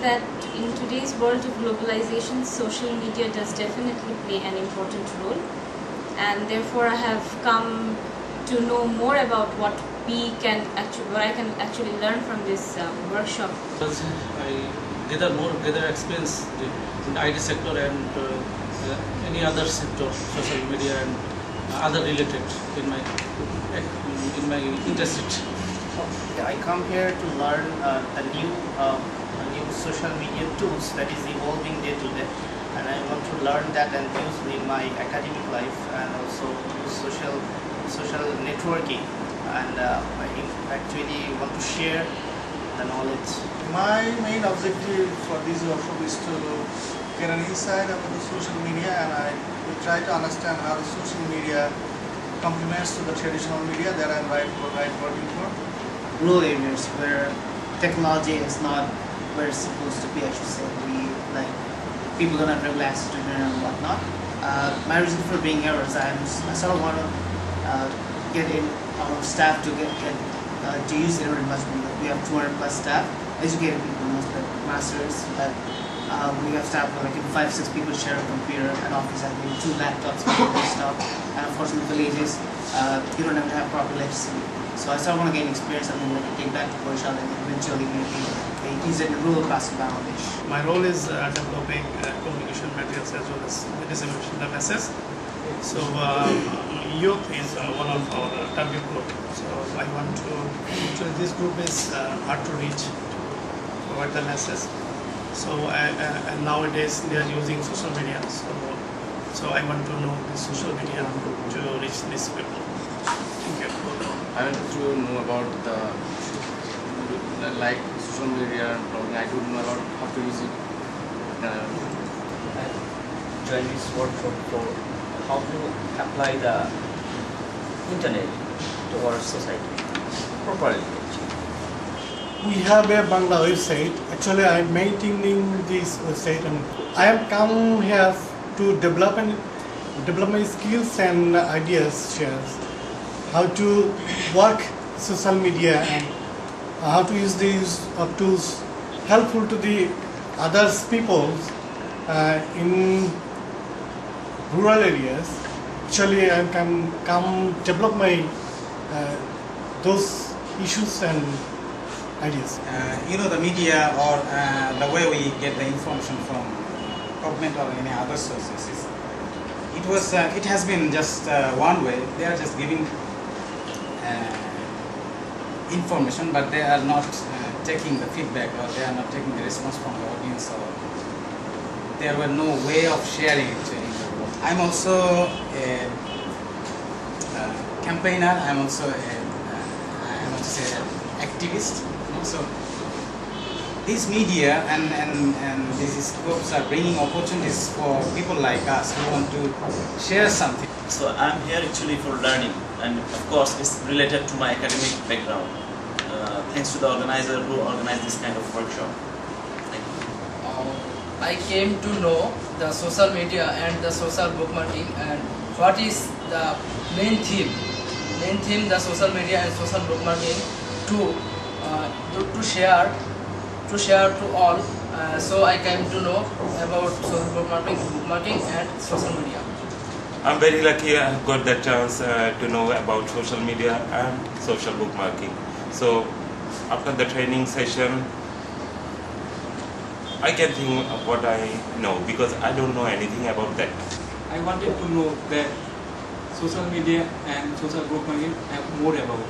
that in today's world of globalization, social media does definitely play an important role, and therefore I have come to know more about what I can actually learn from this workshop. I gather experience in IT sector and any other sector, social media and other related in my interest. I come here to learn a new social media tools that is evolving day to day, and I want to learn that and use in my academic life, and also use social networking, and I actually want to share the knowledge. My main objective for this workshop is to get an insight about the social media, and I will try to understand how the social media complements to the traditional media that I'm working for. Rural areas where technology is not where it's supposed to be, I should say. People don't have regular access to internet and whatnot. My reason for being here is I sort of want to get in our staff to to use the internet much more. We have 200 plus staff, educated people, most like masters. We have staff where 5-6 people share a computer, an office, and 2 laptops, and desktop. And of course, in the villages, you don't have to have proper electricity. So I still want to gain experience, something like take back to Portugal and eventually maybe use it in rural parts of Bangladesh. My role is developing communication materials as well as the dissemination of messages. So youth is one of our target group. So I want to this group is hard to reach to provide the message. So and nowadays they are using social media. So I want to know the social media to reach these people. Thank you. I want to know about the social media and blogging. I don't know about how to use it. I joined this workshop for how to apply the internet to our society properly. We have a Bangla website. Actually, I'm maintaining this website, and I have come here to develop my skills and ideas, shares how to work social media and how to use these tools helpful to the others people in rural areas. Actually, I can come develop my those issues and ideas. The media or the way we get the information from government or any other sources, it has been just one way. They are just giving information, but they are not taking the feedback, or they are not taking the response from the audience, or there were no way of sharing it. I'm also a campaigner. I'm also an activist. So these media and these groups are bringing opportunities for people like us who want to share something. So I'm here actually for learning, and of course it's related to my academic background. Thanks to the organizer who organized this kind of workshop. Thank you. I came to know the social media and the social bookmarking, and what is the main theme. The social media and social bookmarking to share to all. So I came to know about social bookmarking and social media. I'm very lucky I got that chance to know about social media and social bookmarking. So after the training session, I can think of what I know, because I don't know anything about that. I wanted to know that social media and social bookmarking have more about